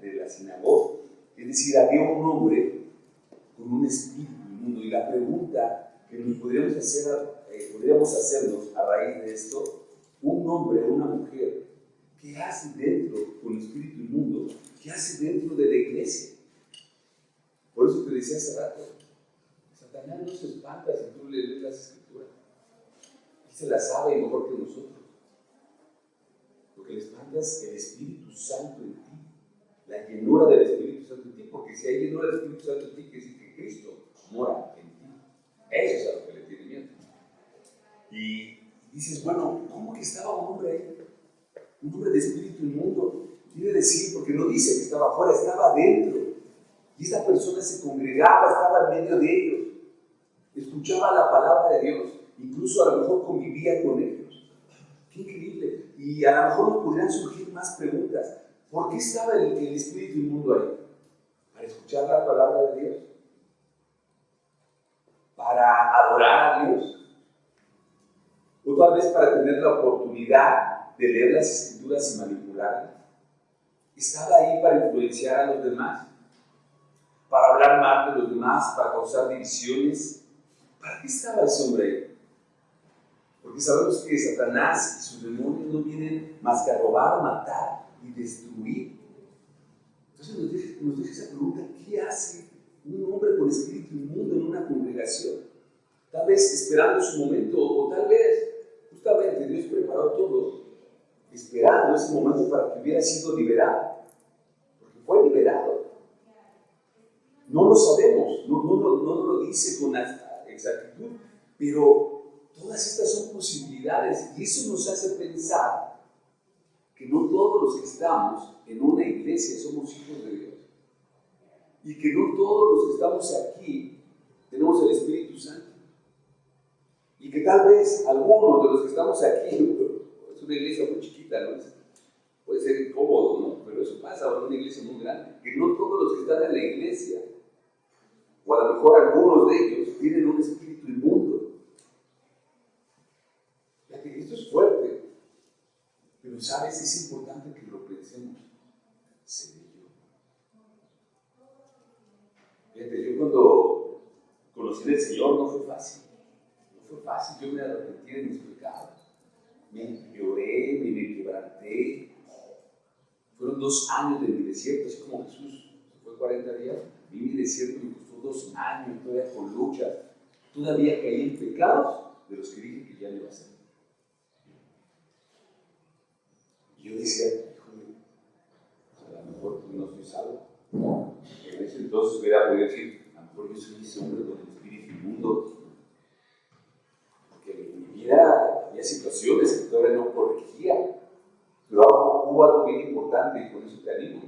de la sinagoga. Es decir, había un hombre con un espíritu inmundo. Y la pregunta que nos podríamos hacernos a raíz de esto: un hombre o una mujer, ¿qué hace dentro con espíritu inmundo? ¿Qué hace dentro de la iglesia? Por eso te decía hace rato, Satanás no se espanta si tú le lees las escrituras. Él se las sabe mejor que nosotros. Lo que le espanta es el Espíritu Santo en ti, la llenura del Espíritu Santo en ti, porque si hay llenura del Espíritu Santo en ti, quiere decir que Cristo mora en ti. Eso es a lo que le tiene miedo. Y dices: bueno, ¿cómo que estaba un hombre ahí? Un hombre de espíritu inmundo. Quiere decir, porque no dice que estaba afuera, estaba adentro. Y esta persona se congregaba, estaba en medio de ellos, escuchaba la palabra de Dios, incluso a lo mejor convivía con ellos. ¡Qué increíble! Y a lo mejor nos podrían surgir más preguntas. ¿Por qué estaba el espíritu inmundo ahí? ¿Para escuchar la palabra de Dios? ¿Para adorar a Dios? ¿O tal vez para tener la oportunidad de leer las escrituras y manipularlas? ¿Estaba ahí para influenciar a los demás? ¿Para hablar mal de los demás? ¿Para causar divisiones? ¿Para qué estaba ese hombre ahí? Porque sabemos que Satanás y sus demonios no vienen más que a robar, matar y destruir. Entonces nos deja esa pregunta: ¿qué hace un hombre con espíritu inmundo en una congregación? Tal vez esperando su momento, o tal vez justamente Dios preparó todo esperando ese momento para que hubiera sido liberado, porque fue liberado. No lo sabemos, no lo dice con exactitud, pero todas estas son posibilidades, y eso nos hace pensar que no todos los que estamos en una iglesia somos hijos de Dios, y que no todos los que estamos aquí tenemos el Espíritu Santo, y que tal vez algunos de los que estamos aquí, es una iglesia muy chiquita, ¿no? Puede ser incómodo, ¿no? Pero eso pasa en una iglesia muy grande, que no todos los que están en la iglesia, o a lo mejor algunos de ellos, tienen un espíritu inmundo. Fíjate, esto es fuerte, pero ¿sabes? Es importante que lo pensemos. ¿Seré yo? Fíjate, yo cuando conocí al Señor no fue fácil. No fue fácil, yo me arrepentí de mis pecados. Me lloré, me quebranté. Fueron 2 años de mi desierto, así como Jesús. Fue 40 días. Vi mi desierto, me costó 2 años, todavía con luchas. Todavía caí en pecados de los que dije que ya no iba a hacer. Y yo decía, híjole, a lo mejor no estoy salvo. En ese entonces hubiera podido decir, a lo mejor yo soy ese hombre con el espíritu inmundo. Porque en mi vida había situaciones que todavía no corregía. Pero hubo algo bien importante y con eso te animo.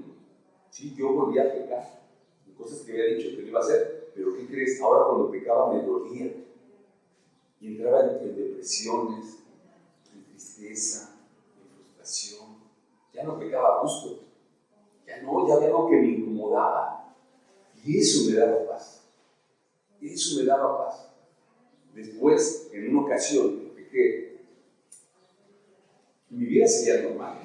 Sí, yo volví a pecar. Cosas que había dicho que no iba a hacer. Pero ¿qué crees? Ahora cuando pecaba me dolía. Y entraba en depresiones, en tristeza, en frustración. Ya no pecaba a gusto. Ya había algo que me incomodaba. Y eso me daba paz. Eso me daba paz. Después, en una ocasión, pequé. Mi vida seguía normal.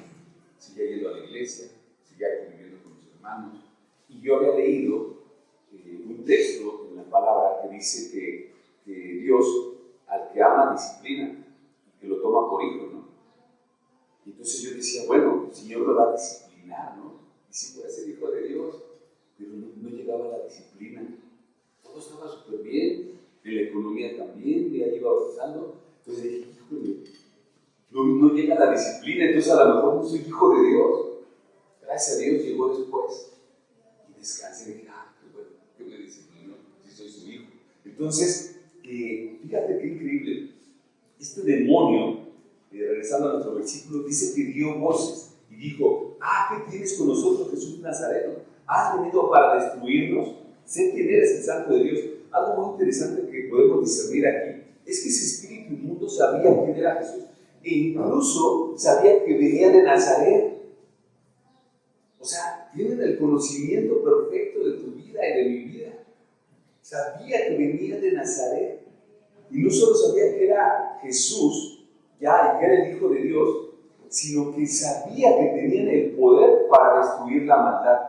Seguía yendo a la iglesia, seguía conviviendo con mis hermanos. Y yo había leído un texto en la palabra que dice que Dios, al que ama, disciplina, que lo toma por hijo, ¿no? Y entonces yo decía, bueno, el Señor lo va a disciplinar, ¿no? Y sí puede ser hijo de Dios, pero no llegaba a la disciplina. Todo estaba súper bien, en la economía también, y ahí iba avanzando. Entonces dije, híjole, no llega la disciplina, entonces a lo mejor no soy hijo de Dios. Gracias a Dios llegó después. Y descansé y dije, qué bueno, que me disciplinó, si soy su hijo. Entonces, fíjate qué increíble. Este demonio, regresando a nuestro versículo, dice que dio voces y dijo, ¿qué tienes con nosotros, Jesús Nazareno? ¿Has venido para destruirnos? Sé quién eres, el Santo de Dios. Algo muy interesante que podemos discernir aquí es que ese espíritu inmundo sabía quién era Jesús e incluso sabía que venía de Nazaret. O sea, tienen el conocimiento perfecto de tu vida y de mi vida. Sabía que venía de Nazaret. Y no solo sabía que era Jesús, ya, y que era el Hijo de Dios, sino que sabía que tenían el poder para destruir la maldad.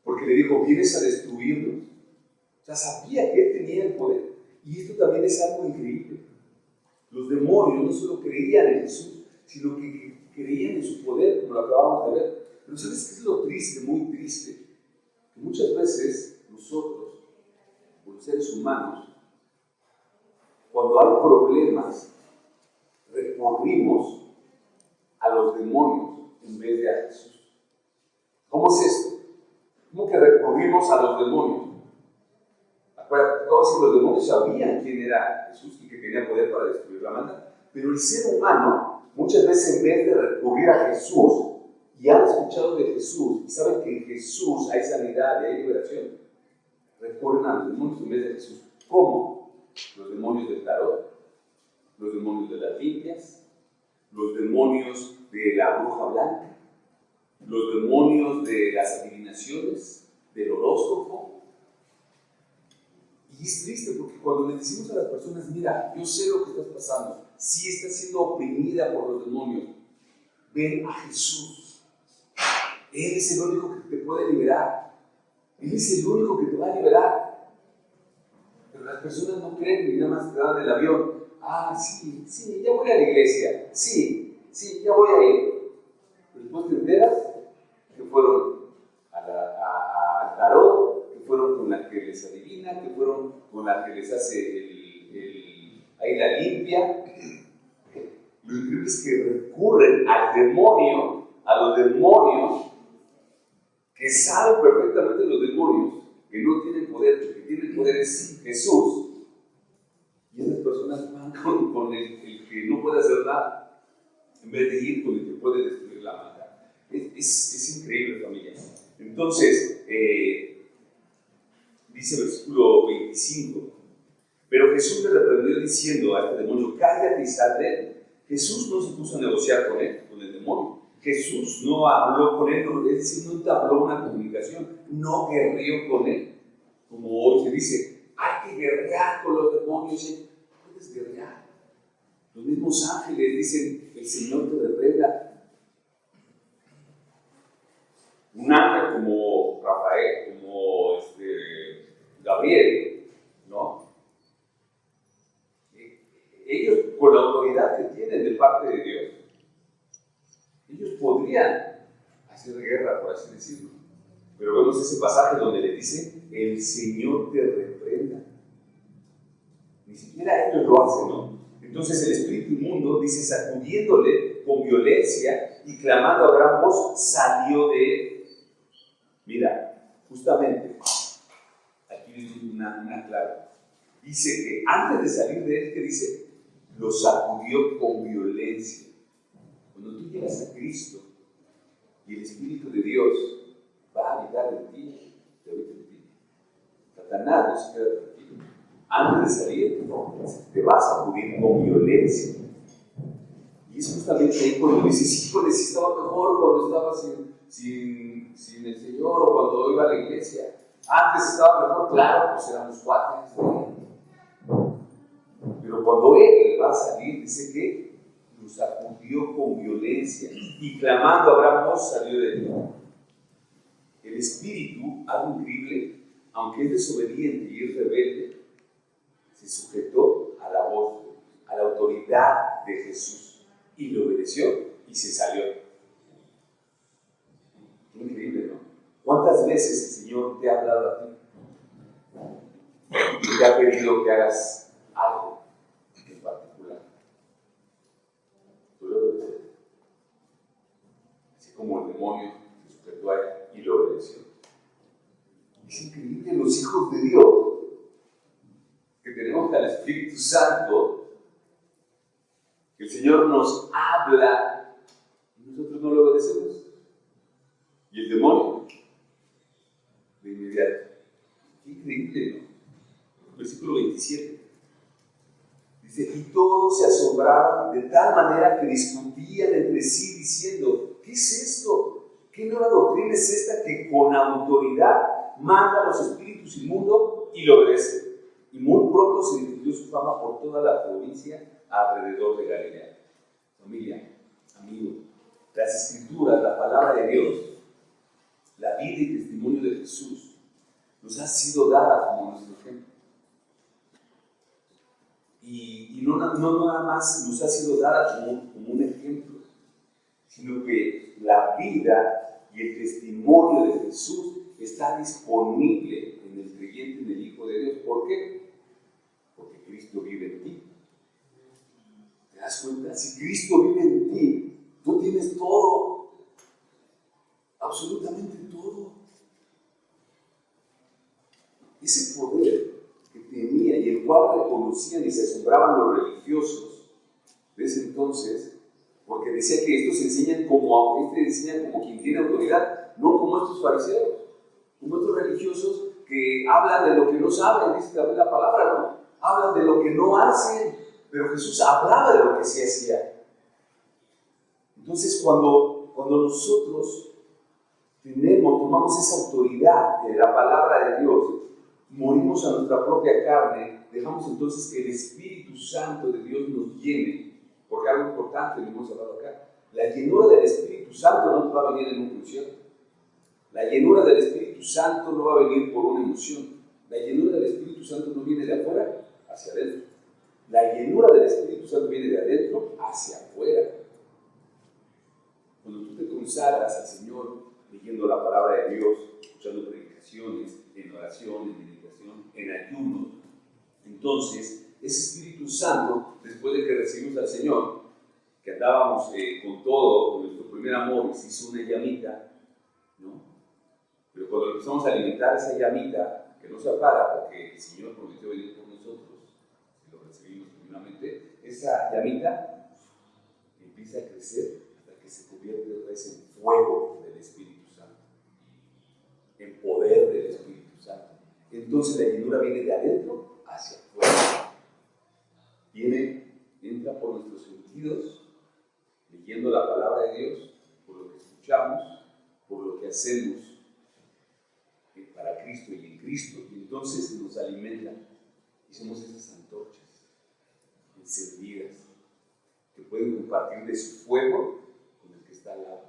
Porque le dijo, vienes a destruirnos. O sea, sabía que él tenía el poder. Y esto también es algo increíble. Los demonios no solo creían en Jesús, sino que creían en su poder, como lo acabamos de ver. Pero ¿sabes qué es lo triste, muy triste? Que muchas veces nosotros, como seres humanos, cuando hay problemas, recurrimos a los demonios en vez de a Jesús. ¿Cómo es esto? ¿Cómo que recurrimos a los demonios? Acuérdate, todos los demonios sabían quién era Jesús y que tenía poder para destruir la maldad. Pero el ser humano, muchas veces en vez de recurrir a Jesús, y han escuchado de Jesús, y saben que en Jesús hay sanidad y hay liberación, recurren a los demonios en vez de Jesús. ¿Cómo? Los demonios del tarot, los demonios de las limpias, los demonios de la bruja blanca, los demonios de las adivinaciones, del horóscopo. Y es triste porque cuando le decimos a las personas, mira, yo sé lo que estás pasando, si estás siendo oprimida por los demonios, ven a Jesús. Él es el único que te puede liberar. Él es el único que te va a liberar. Pero las personas no creen y nada más te dan el avión. Sí, ya voy a la iglesia. Sí, ya voy a ir. Pero después te enteras que fueron al tarot, que fueron con la que les adivina, que fueron con la que les hace ahí la limpia. Lo increíble es que recurren al demonio, a los demonios, que saben perfectamente los demonios, que no tienen poder, que tienen poder es Jesús. Y esas personas van con el que no puede hacer nada, en vez de ir con el que puede destruir la maldad. Es increíble, familia. Entonces, dice el versículo 25, pero Jesús le reprendió diciendo a este demonio, cállate y sal de él. Jesús no se puso a negociar con él, con el demonio. Jesús no habló con él, es decir, no entabló una comunicación, no guerreó con él. Como hoy se dice, hay que guerrear con los demonios. No puedes guerrear. Los mismos ángeles dicen, el Señor te reprenda. Un ángel como Rafael, como Gabriel, ¿no? Ellos, con la autoridad que tienen de parte de Dios, ellos podrían hacer guerra, por así decirlo. Pero vemos ese pasaje donde le dice, el Señor te reprenda. Ni siquiera ellos lo hacen, ¿no? Entonces el espíritu inmundo, dice, sacudiéndole con violencia y clamando a gran voz, salió de él. Mira, justamente, aquí viene una clave. Dice que antes de salir de él, ¿qué dice? Lo sacudió con violencia. Cuando tú llegas a Cristo y el Espíritu de Dios va a habitar en ti, te habita en ti. Satanás no se queda tranquilo. Antes de salir, te vas a sacudir con violencia. Y es justamente ahí cuando dices, híjole, si estaba mejor cuando estaba sin el Señor o cuando iba a la iglesia. Antes estaba mejor, claro, pues éramos cuates. Pero cuando él va a salir, dice que lo sacudió con violencia y clamando a gran voz salió de él. El espíritu, algo increíble, aunque es desobediente y es rebelde, se sujetó a la voz, a la autoridad de Jesús y le obedeció y se salió. Qué increíble, ¿no? ¿Cuántas veces el Señor te ha hablado a ti y te ha pedido que hagas algo en particular? Tú le obedeces. Así como el demonio se sujetó a él y lo obedeció. Es increíble, los hijos de Dios, que tenemos al Espíritu Santo, que el Señor nos habla y nosotros no lo obedecemos. Y el demonio, de inmediato. Qué increíble, ¿no? Versículo 27. Dice, y todos se asombraron de tal manera que discutían entre sí diciendo, ¿qué es esto? ¿Qué nueva doctrina es esta que con autoridad manda a los espíritus inmundos y lo obedece? Y muy pronto se difundió su fama por toda la provincia alrededor de Galilea. Familia, amigo, las escrituras, la palabra de Dios, la vida y testimonio de Jesús nos ha sido dada como nuestro ejemplo. Y no nada más nos ha sido dada como un ejemplo, sino que la vida y el testimonio de Jesús está disponible en el creyente, en el Hijo de Dios. ¿Por qué? Porque Cristo vive en ti. ¿Te das cuenta? Si Cristo vive en ti, tú tienes todo, absolutamente todo. Ese poder que tenía y el cual reconocían y se asombraban los religiosos de ese entonces, porque decía que estos enseñan como quien tiene autoridad, no como estos fariseos, como estos religiosos que hablan de lo que no saben, dice también la palabra, ¿no? Hablan de lo que no hacen, pero Jesús hablaba de lo que sí hacía. Entonces, cuando nosotros tomamos esa autoridad de la palabra de Dios, morimos a nuestra propia carne, dejamos entonces que el Espíritu Santo de Dios nos llene, porque algo importante lo hemos hablado acá, la llenura del Espíritu Santo no te va a venir en un concierto, la llenura del Espíritu Santo no va a venir por una emoción, la llenura del Espíritu Santo no viene de afuera hacia adentro, la llenura del Espíritu Santo viene de adentro hacia afuera. Cuando tú te consagras al Señor leyendo la palabra de Dios, escuchando predicaciones, en oración, en meditación, en ayuno, entonces ese Espíritu Santo, después de que recibimos al Señor, que andábamos con todo, con nuestro primer amor, y se hizo una llamita, ¿no? Pero cuando empezamos a alimentar esa llamita, que no se apaga porque el Señor prometió venir por nosotros, si lo recibimos primeramente, esa llamita empieza a crecer hasta que se convierte otra vez en fuego del Espíritu Santo, en poder del Espíritu Santo. Entonces la llenura viene de adentro hacia afuera. entra por nuestros sentidos, leyendo la palabra de Dios, por lo que escuchamos, por lo que hacemos para Cristo y en Cristo, y entonces nos alimenta y somos esas antorchas encendidas que pueden compartir de su fuego con el que está al lado,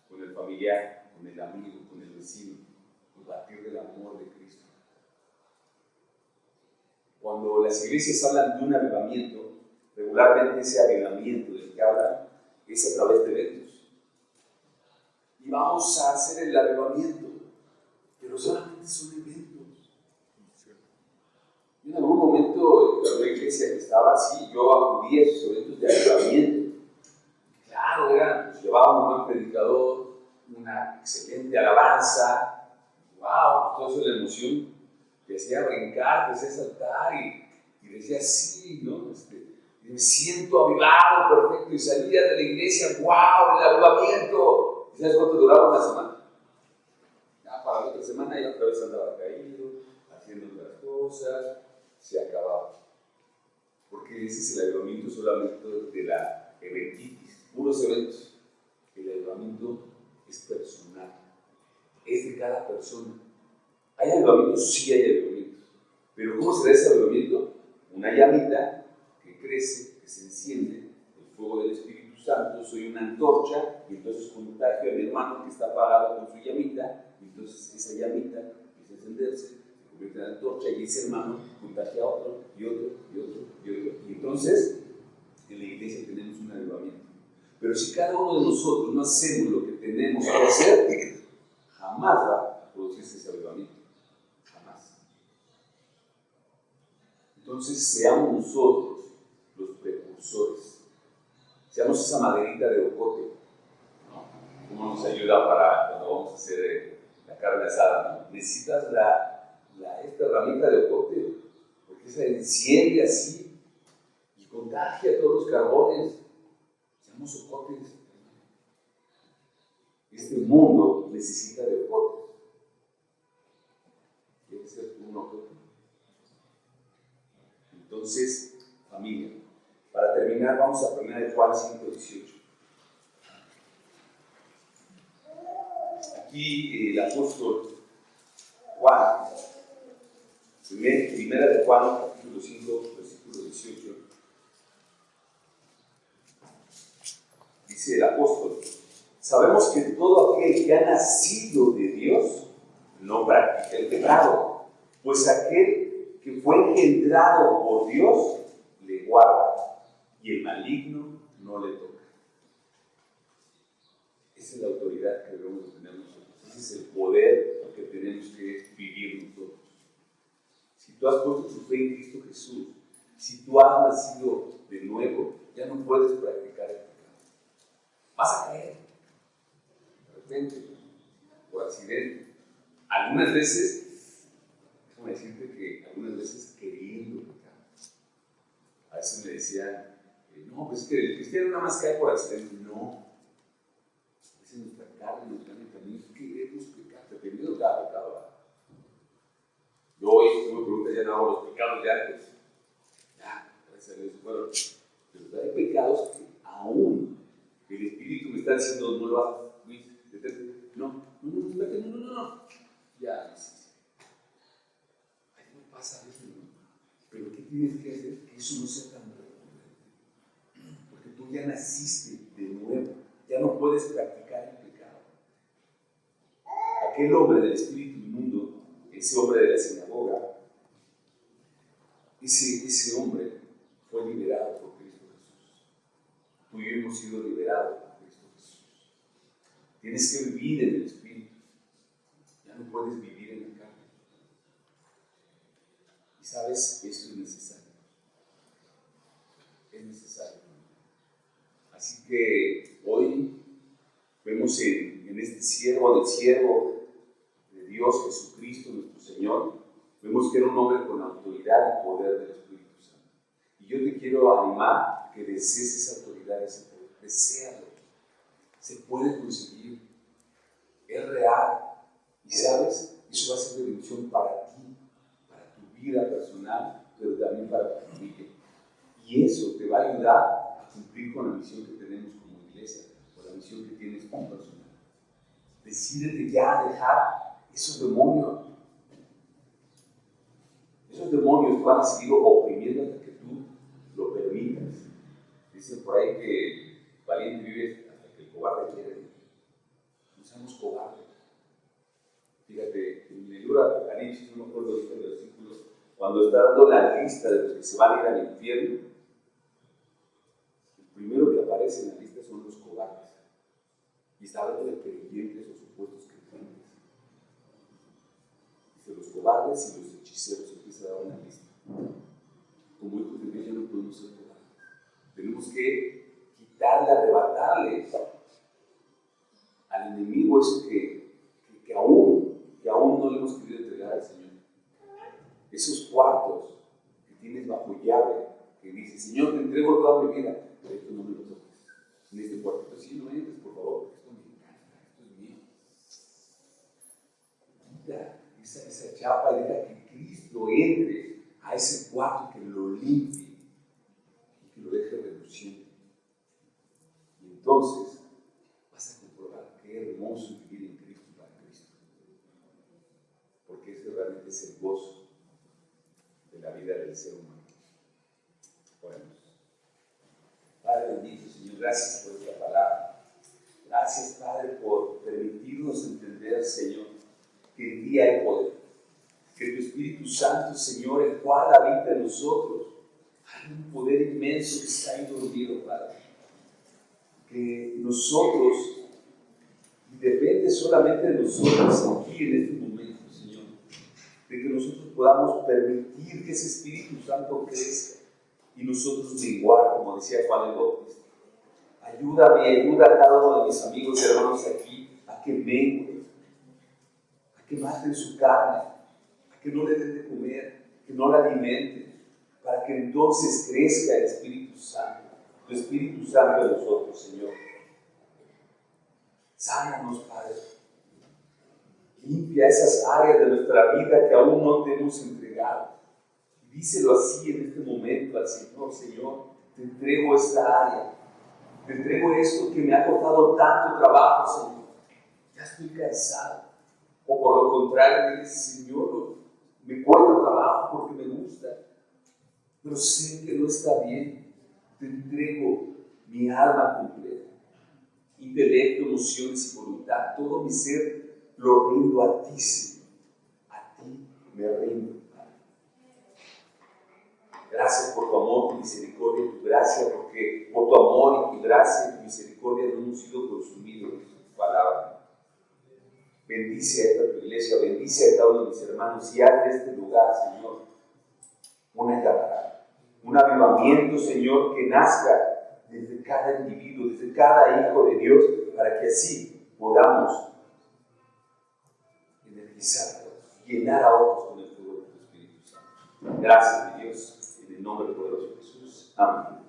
con el familiar, con el amigo, con el vecino, compartir del amor de Cristo. Cuando las iglesias hablan de un avivamiento, regularmente ese avivamiento del que hablan es a través de eventos. Y vamos a hacer el avivamiento, pero solamente son eventos. Yo en algún momento en la iglesia que estaba así, yo acudí a esos eventos de avivamiento. Claro, pues, llevaba un buen predicador, una excelente alabanza, wow, todo eso de la emoción, te hacía brincar, te hacía saltar y decía sí, ¿no? Me siento avivado, perfecto, y salía de la iglesia, wow, el avivamiento. ¿Y sabes cuánto duraba? Una semana. Ya para la otra semana ya otra vez andaba caído, haciendo otras cosas, se acababa. Porque ese es el avivamiento solamente de la eventitis, puros eventos. El avivamiento es personal, es de cada persona. ¿Hay avivamientos? Sí hay avivamientos. Pero ¿cómo se da ese avivamiento? Una llamita que crece, que se enciende, el fuego del Espíritu Santo, soy una antorcha, y entonces contagio a mi hermano que está apagado con su llamita, y entonces esa llamita empieza a encenderse, se convierte en antorcha, y ese hermano contagia a otro, y otro, y otro, y otro. Y entonces, en la iglesia tenemos un avivamiento. Pero si cada uno de nosotros no hacemos lo que tenemos que hacer, jamás va a producirse ese avivamiento. Jamás. Entonces, seamos nosotros los precursores. Seamos esa maderita de ocote, ¿no? ¿Cómo nos ayuda para cuando vamos a hacer la carne asada, ¿no? Necesitas esta herramienta de ocote, porque se enciende así y contagia todos los carbones. Seamos ocotes. Este mundo necesita de ocotes. ¿Quieres ser tú un ocote? Entonces, familia, para terminar, vamos a 1 Juan 5:18. Aquí el apóstol Juan, 1 Juan, capítulo 5, versículo 18, dice el apóstol: sabemos que todo aquel que ha nacido de Dios no practica el pecado, pues aquel que fue engendrado por Dios le guarda, y el maligno no le toca. Esa es la autoridad que debemos de tener nosotros. Ese es el poder que tenemos que vivir nosotros. Si tú has puesto tu fe en Cristo Jesús, si tú has nacido de nuevo, ya no puedes practicar el pecado. Vas a caer, de repente, por accidente. Algunas veces, déjame decirte que algunas veces queriendo pecar. A veces me decían, no, pues es que el cristiano nada más cae por accidente. No. Es en nuestra carne, nos gana el camino. Queremos pecar, dependiendo de cada pecado. Yo hoy, si me preguntas, ya no hago los pecados de antes. Ya, gracias a Dios, bueno. Pero hay pecados que aún el Espíritu me está diciendo, no lo hagas, Luis, detente. No. Ya, ahí no pasa eso, ¿no? Pero ¿qué tienes que hacer? Que eso no sea tan recurrente. Porque tú ya naciste de nuevo, ya no puedes practicar el pecado. Aquel hombre del espíritu inmundo, ese hombre de la sinagoga, ese hombre fue liberado por Cristo Jesús. Tú y yo hemos sido liberados por Cristo Jesús. Tienes que vivir en el espíritu. Ya no puedes vivir en la carne. Y sabes, esto es necesario. Es necesario. Así que hoy vemos en este siervo de Dios, Jesucristo, nuestro Señor, vemos que era un hombre con autoridad y poder del Espíritu Santo. Y yo te quiero animar a que desees esa autoridad, ese poder. Deséalo. Se puede conseguir. Es real. Y sabes, eso va a ser de bendición para ti, para tu vida personal, pero también para tu familia. Y eso te va a ayudar a cumplir con la misión que tenemos como iglesia, o la misión que tienes como personal. Decídete ya a dejar esos demonios. Esos demonios te van a seguir oprimiendo hasta que tú lo permitas. Dicen por ahí que valiente vive hasta que el cobarde quiere. No seamos cobardes. Fíjate, en el libro de Apocalipsis, no me acuerdo de este versículo, cuando está dando la lista de los que se van a ir al infierno, el primero que aparece en la lista son los cobardes. Y está hablando de creyentes o supuestos creyentes. Dice, los cobardes y los hechiceros, empieza a dar una lista. Como hijos de Dios ya no podemos ser cobardes. Tenemos que quitarle, arrebatarle al enemigo eso que aún no le hemos querido entregar al Señor. Esos cuartos que tienes bajo llave, que dices, Señor, te entrego toda mi vida, pero esto no me lo toques. En este cuartito sí no entres, por favor, porque esto me encanta, esto es mío. Quita esa chapa y deja que Cristo entre a ese cuarto, que lo limpie y que lo deje reluciente. Y entonces vas a comprobar qué hermoso vivir en Cristo para Cristo. Porque ese realmente es el gozo de la vida del ser humano. Oremos. Padre bendito, Señor, gracias por esta palabra. Gracias, Padre, por permitirnos entender, Señor, que en ti hay poder. Que tu Espíritu Santo, Señor, el cual habita en nosotros, hay un poder inmenso que está ahí dormido, Padre. Que nosotros, y depende solamente de nosotros aquí en este momento, Señor, de que nosotros podamos permitir que ese Espíritu Santo crezca y nosotros menguar, como decía Juan el Bautista. Ayúdame, ayuda a cada uno de mis amigos y hermanos aquí a que menguen, a que maten su carne, a que no le den de comer, que no la alimenten, para que entonces crezca el Espíritu Santo, tu Espíritu Santo de nosotros, Señor. Sánanos, Padre. Limpia esas áreas de nuestra vida que aún no te hemos entregado. Y díselo así en este momento al Señor: Señor, te entrego esta área. Te entrego esto que me ha costado tanto trabajo, Señor. Ya estoy cansado. O por lo contrario, dices, Señor, me cuesta trabajo porque me gusta, pero sé que no está bien. Te entrego mi alma completa, intelecto, emociones y voluntad. Todo mi ser lo rindo a ti, Señor. A ti me rindo, Padre. Gracias por tu amor, tu misericordia y tu gracia, porque por tu amor y tu gracia y tu misericordia no hemos sido consumidos en tu palabra. Bendice a esta tu iglesia, bendice a cada uno de mis hermanos y haz de este lugar, Señor, una llamada, un avivamiento, Señor, que nazca desde cada individuo, desde cada hijo de Dios, para que así podamos energizar, llenar a otros con el fuego de tu Espíritu Santo. Gracias, mi Dios, en el nombre poderoso de Jesús. Amén.